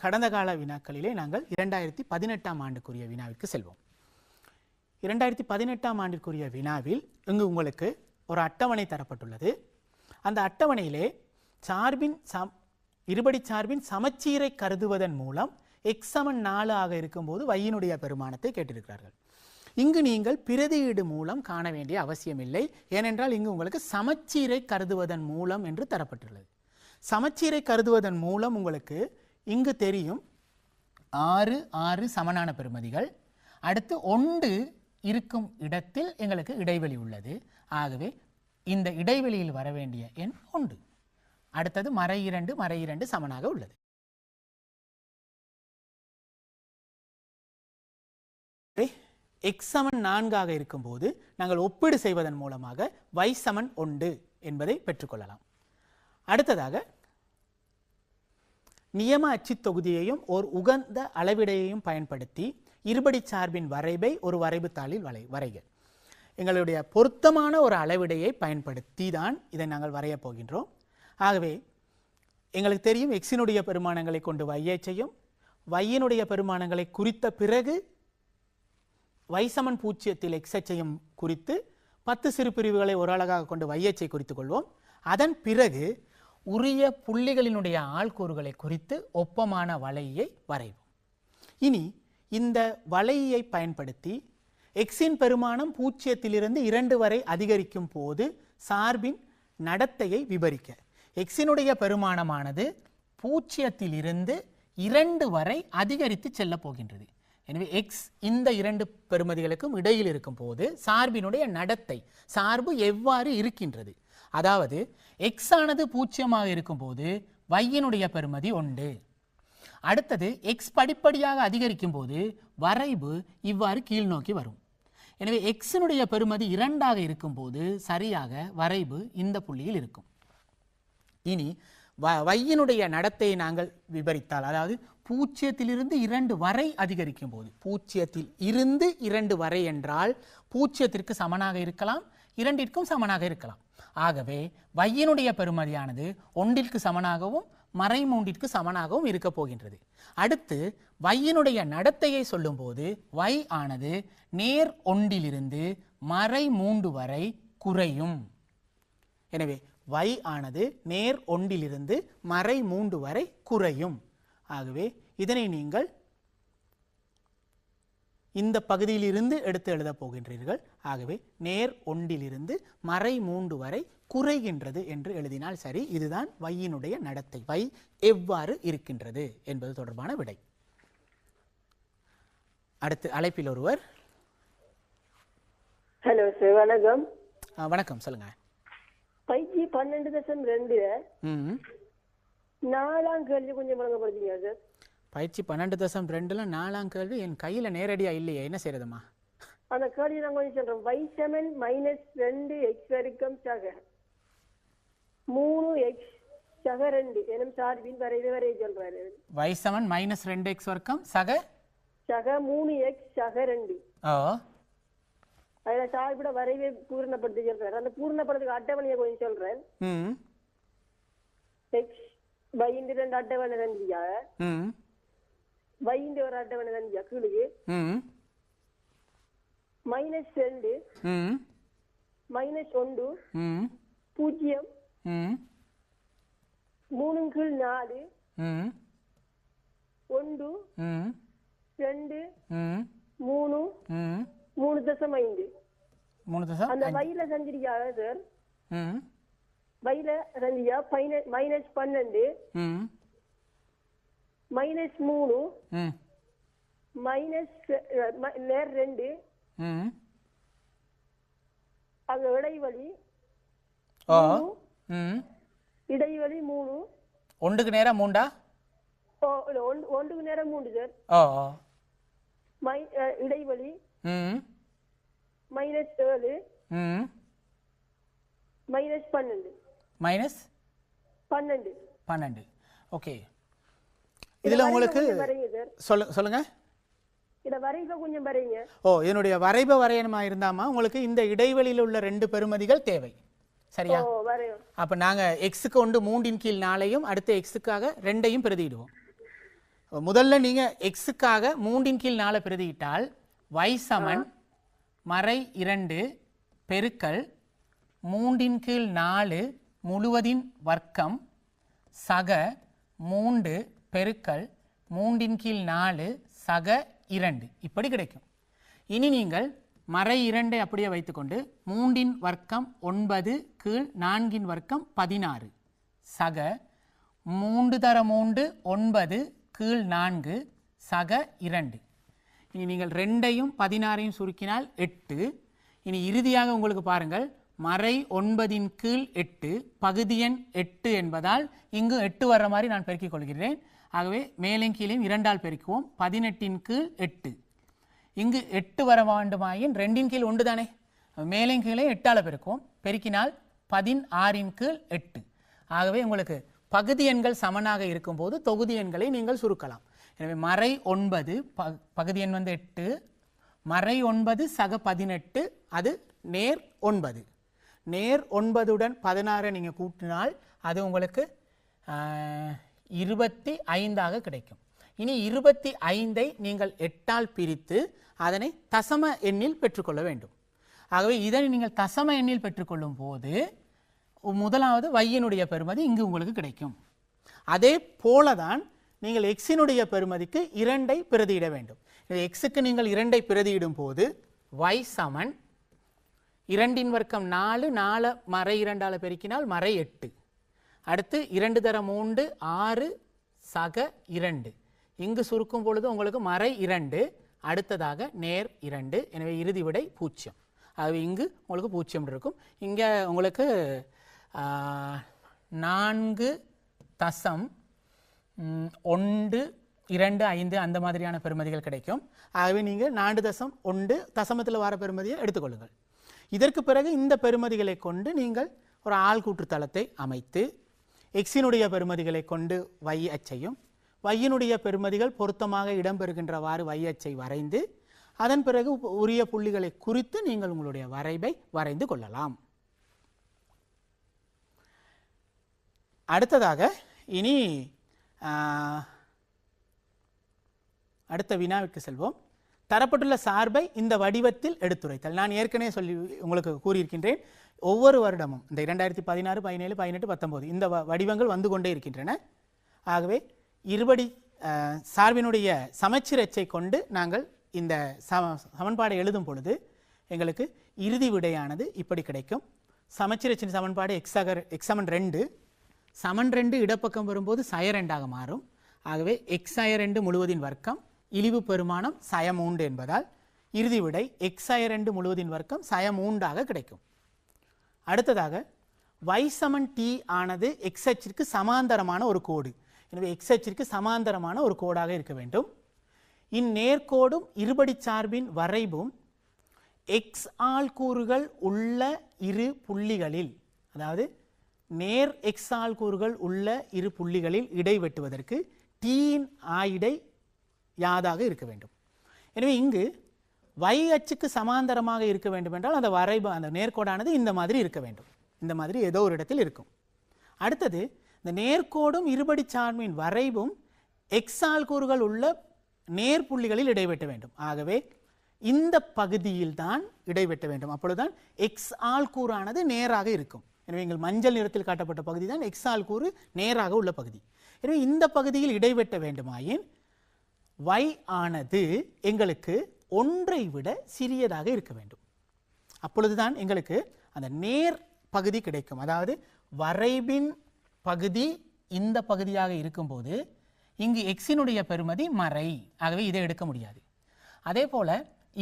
கடந்த கால வினாக்களிலே நாங்கள் 2018ஆம் ஆண்டுக்குரிய வினாவிற்கு செல்வோம். 2018ஆம் ஆண்டிற்குரிய வினாவில் இங்கு உங்களுக்கு ஒரு அட்டவணை தரப்பட்டுள்ளது. அந்த அட்டவணையிலே இருபடி சார்பின் சமச்சீரை கருதுவதன் மூலம் x = 4 ஆக இருக்கும்போது y-னுடைய பெருமானத்தை கேட்டிருக்கிறார்கள். இங்கு நீங்கள் பிரதியீடு மூலம் காண வேண்டிய அவசியமில்லை. ஏனென்றால் இங்கு உங்களுக்கு சமச்சீரை கருதுவதன் மூலம் என்று தரப்பட்டுள்ளது. சமச்சீரை கருதுவதன் மூலம் உங்களுக்கு இங்கு தெரியும் 6 6 சமனான பெறுமதிகள். அடுத்து 1 இருக்கும் இடத்தில் எங்களுக்கு இடைவெளி உள்ளது. ஆகவே இந்த இடைவெளியில் வர வேண்டிய எண் 1. அடுத்தது மறை 2 சமனாக உள்ளது. x = 4 ஆக இருக்கும்போது நாங்கள் ஒப்பீடு செய்வதன் மூலமாக y = 1 என்பதை பெற்றுக்கொள்ளலாம். அடுத்ததாக நியம அச்சுத் தொகுதியையும் ஒரு உகந்த அளவிடையையும் பயன்படுத்தி இருபடி சார்பின் வரைபை ஒரு வரைபு தாளில் வரைக. எங்களுடைய பொருத்தமான ஒரு அளவிடையை பயன்படுத்தி தான் இதை நாங்கள் வரையப் போகின்றோம். ஆகவே எங்களுக்கு தெரியும் எக்ஸினுடைய பெருமானங்களை கொண்டு y செய்யும், y-னுடைய பெருமானங்களை குறித்த பிறகு y = 0 x அச்சையும் குறித்து 10 சிறு பிரிவுகளை ஒரு அலகாக கொண்டு y அச்சை குறித்துக் கொள்வோம். அதன் பிறகு உரிய புள்ளிகளினுடைய ஆள்கூறுகளை குறித்து ஒப்பமான வளையை வரைவோம். இனி இந்த வளையை பயன்படுத்தி எக்ஸின் பெருமானம் 0 2 வரை அதிகரிக்கும் போது சார்பின் நடத்தையை விவரிக்க. எக்ஸினுடைய பெருமானமானது 0 2 வரை அதிகரித்து செல்ல போகின்றது. எனவே எக்ஸ் இந்த 2 பெறுமதிகளுக்கும் இடையில் இருக்கும் போது சார்பினுடைய நடத்தை, சார்பு எவ்வாறு இருக்கின்றது, அதாவது எக்ஸ் ஆனது 0 இருக்கும்போது y-னுடைய பெறுமதி 1. அடுத்தது எக்ஸ் படிப்படியாக அதிகரிக்கும் போது வரைபு இவ்வாறு கீழ் நோக்கி வரும். எனவே எக்ஸினுடைய பெறுமதி 2 இருக்கும்போது சரியாக வரைபு இந்த புள்ளியில் இருக்கும். இனி y-னுடைய நடத்தையை நாங்கள் விவரித்தால், அதாவது 0 2 வரை அதிகரிக்கும் போது, 0 2 வரை என்றால் 0 சமனாக இருக்கலாம், 2 சமனாக இருக்கலாம். ஆகவே y-னுடைய பெறுமதியானது 1 சமனாகவும் மறை 3 சமனாகவும் இருக்க போகின்றது. அடுத்து y-னுடைய நடத்தையை சொல்லும்போது y ஆனது நேர் 1 மறை 3 வரை குறையும். எனவே y ஆனது நேர் 1 மறை 3 வரை குறையும். ஆகவே இதனை நீங்கள் இந்த பகுதியிலிருந்து எடுத்து எழுத போகின்றீர்கள். ஆகவே நேர் 1 மறை 3 வரை குறைகின்றது என்று எழுதினால் சரி. இதுதான் y-னுடைய நடத்தை, y எவ்வாறு இருக்கின்றது என்பது தொடர்பான விடை. அடுத்து அழைப்பில் ஒருவர். ஹலோ சார், வணக்கம். வணக்கம், சொல்லுங்க. பயிற்சி 12.2 4ஆம் கேள்வி கொஞ்சம் வழங்கப்படுத்தீங்க சார். பயிற்சி 12.2 4ஆம் கேள்வி என் கையில நேரடியா இல்லையே, என்ன செய்யறதுமா? அந்த கேள்வி நான் கொஞ்சம் சொல்றேன். y - 2x வர்க்கம் சக 3x சக 2 எனும் சார்பின் வரைவை சொல்றாரு. y - 2x வர்க்கம் சக 3x சக 2. அதில் சார்பிட வரைவை பூரணப்படுத்தி சொல்றாரு. அந்த பூரணப்படுத்துக்கு அட்டவணையை கொஞ்சம் சொல்றேன். x y × 2 அட்டவணை தந்தியா, y × ஒரு அட்டவணை தந்தியா கீழே -2 -1 0 3 × 4 1 2 3 3.5 அந்த வயில செஞ்சிருக்கா சார். வயில செஞ்சியா -12 -3 நேர் 2 அங்க இடைவெளி இடைவெளி 3 ஒன்றுக்கு நேரா 3 ஒன்றுக்கு நேரம் 3 சார். இடைவெளி -7 -12 ஓகே. இதுல உங்களுக்கு சொல்லுங்க. இத வரைப கொஞ்சம் வரைங்க. என்னுடைய வரைப வரையணுமா இருந்தாமா உங்களுக்கு இந்த இடைவெளியில் உள்ள 2 பெறுமதிகள் தேவை, சரியா? அப்ப நாங்க x க்கு 1 3 ன் கீழ் 4ஐயும் அடுத்து x க்காக 2ஐயும் பிரதியிடுவோம். முதல்ல நீங்கள் எக்ஸுக்காக 3/4 பிரதியிட்டால் y சமன் மறை 2 பெருக்கல் 3/4 முழுவதின் வர்க்கம் சக 3 பெருக்கல் 3/4 சக 2 இப்படி கிடைக்கும். இனி நீங்கள் மறை 2 அப்படியே வைத்துக்கொண்டு 3 வர்க்கம் 9 கீழ் 4 வர்க்கம் 16 சக 3 தர 3 9 கீழ் 4 சக 2. இனி நீங்கள் 2ஐயும் 16ஐயும் சுருக்கினால் 8. இனி இறுதியாக உங்களுக்கு பாருங்கள் மறை 9 கீழ் 8 பகுதி எண் 8 என்பதால் இங்கு 8 வர்ற மாதிரி நான் பெருக்கிக் கொள்கிறேன். ஆகவே மேலும் கீழையும் 2ஆல் பெருக்குவோம். 18 கீழ் 8 இங்கு 8 வர வேண்டுமாயின் 2 கீழ் 1 தானே, மேலும் கீழே 8ஆல் பெருக்குவோம். பெருக்கினால் 16 கீழ் 8. ஆகவே உங்களுக்கு பகுதி எண்கள் சமனாக இருக்கும்போது தொகுதி எண்களை நீங்கள் சுருக்கலாம். எனவே மறை 9 பகுதி எண் 8 மறை 9 சக 18 அது நேர் 9. நேர் 9உடன் 16 நீங்கள் கூட்டினால் அது உங்களுக்கு 25 கிடைக்கும். இனி 25ஐ நீங்கள் 8ஆல் பிரித்து அதனை தசம எண்ணில் பெற்றுக்கொள்ள வேண்டும். ஆகவே இதனை நீங்கள் தசம எண்ணில் பெற்றுக்கொள்ளும் போது முதலாவது வையினுடைய பெறுமதி இங்கு உங்களுக்கு கிடைக்கும். அதே போலதான் நீங்கள் எக்ஸினுடைய பெறுமதிக்கு 2ஐ பிரதியிட வேண்டும். எக்ஸுக்கு நீங்கள் 2ஐ பிரதியிடும் போது y சமன் 2 வர்க்கம் 4 4 மறை 2ஆல் பெருக்கினால் மறை 8. அடுத்து 2 தர 3 6 சக 2. இங்கு சுருக்கும் பொழுது உங்களுக்கு மறை 2 அடுத்ததாக நேர் 2. எனவே இறுதி விடை 0. ஆகவே இங்கு உங்களுக்கு 0 இருக்கும். இங்கே உங்களுக்கு 4 தசம் 1 2 5 அந்த மாதிரியான பெறுமதிகள் கிடைக்கும். ஆகவே நீங்கள் 4 தசம் 1 தசமத்தில் வர பெறுமதியை எடுத்துக்கொள்ளுங்கள். இதற்கு பிறகு இந்த பெறுமதிகளை கொண்டு நீங்கள் ஒரு ஆள்கூற்று தளத்தை அமைத்து எக்ஸினுடைய பெறுமதிகளை கொண்டு y அச்சையும் வையினுடைய பெறுமதிகள் பொருத்தமாக இடம்பெறுகின்றவாறு y அச்சை வரைந்து அதன் பிறகு உரிய புள்ளிகளை குறித்து நீங்கள் உங்களுடைய வரைபை வரைந்து கொள்ளலாம். அடுத்ததாக இனி அடுத்த வினாவிற்கு செல்வோம். தரப்பட்டுள்ள சார்பை இந்த வடிவத்தில் எடுத்துரைத்தல். நான் ஏற்கனவே சொல்லி உங்களுக்கு கூறியிருக்கின்றேன், ஒவ்வொரு வருடமும் இந்த 2016 17 18 19 இந்த வடிவங்கள் வந்து கொண்டே இருக்கின்றன. ஆகவே இருபடி சார்பினுடைய சமச்சீர் அச்சை கொண்டு நாங்கள் இந்த சமன்பாடை எழுதும் பொழுது எங்களுக்கு இறுதி விடையானது இப்படி கிடைக்கும். சமச்சீர் அச்சின் சமன்பாடு x சமன் 2 சமன் 2 இடப்பக்கம் வரும்போது சய 2ஆக மாறும். ஆகவே x சய 2 முழுவதின் வர்க்கம் இழிவு பெருமானம் சய 3 என்பதால் இறுதி விடை x சய 2 முழுவதின் வர்க்கம் சய 3ஆக கிடைக்கும். அடுத்ததாக y சமன் t ஆனது x அச்சிற்கு சமாந்தரமான ஒரு கோடு. எனவே x அச்சிற்கு சமாந்தரமான ஒரு கோடாக இருக்க வேண்டும். இந்நேர்கோடும் இருபடி சார்பின் வரைபும் x ஆள்கூறுகள் உள்ள இரு புள்ளிகளில், அதாவது நேர் x ஆள்கூறுகள் உள்ள இரு புள்ளிகளில் இடைவெட்டுவதற்கு t-இன் ஆயிடை யாதாக இருக்க வேண்டும். எனவே இங்கு y அச்சுக்கு சமாந்தரமாக இருக்க வேண்டும் என்றால் அந்த வரைபு அந்த நேர்கோடானது இந்த மாதிரி இருக்க வேண்டும். இந்த மாதிரி ஏதோ ஒரு இடத்தில் இருக்கும். அடுத்தது இந்த நேர்கோடும் இருபடி சார்பின் வரைபும் x ஆள்கூறுகள் உள்ள நேர் புள்ளிகளில் இடைவெட்ட வேண்டும். ஆகவே இந்த பகுதியில் தான் இடைவெட்ட வேண்டும். அப்பொழுதுதான் x ஆள்கூறானது நேராக இருக்கும். எனவே எங்கள் மஞ்சள் நிறத்தில் காட்டப்பட்ட பகுதி தான் x ஆள்கூறு நேராக உள்ள பகுதி. எனவே இந்த பகுதியில் இடைவெட்ட வேண்டுமாயின் y ஆனது எங்களுக்கு 1ஐ விட சிறியதாக இருக்க வேண்டும். அப்பொழுதுதான் எங்களுக்கு அந்த நேர் பகுதி கிடைக்கும். அதாவது வரைபின் பகுதி இந்த பகுதியாக இருக்கும்போது இங்கு எக்ஸினுடைய பெறுமதி மறை. ஆகவே இதை எடுக்க முடியாது. அதே போல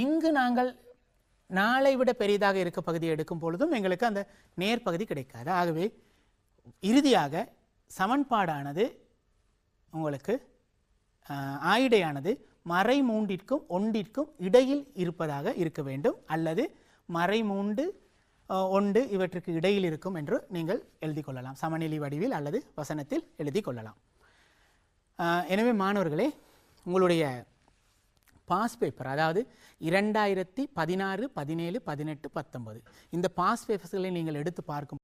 இங்கு நாங்கள் 4ஐ விட பெரியதாக இருக்க பகுதியை எடுக்கும் பொழுதும் எங்களுக்கு அந்த நேர் பகுதி கிடைக்காது. ஆகவே இறுதியாக சமன்பாடானது உங்களுக்கு ஆயிடையானது மறை 3ற்கும் 1ற்கும் இடையில் இருப்பதாக இருக்க வேண்டும், அல்லது மறை 3 1 இவற்றுக்கு இடையில் இருக்கும் என்று நீங்கள் எழுதி கொள்ளலாம். சமநிலை வடிவில் அல்லது வசனத்தில் எழுதி கொள்ளலாம். எனவே மாணவர்களே, உங்களுடைய பாஸ் பேப்பர், அதாவது 2016 17 18 19 இந்த பாஸ் பேப்பர்ஸ்களை நீங்கள் எடுத்து பார்க்கும்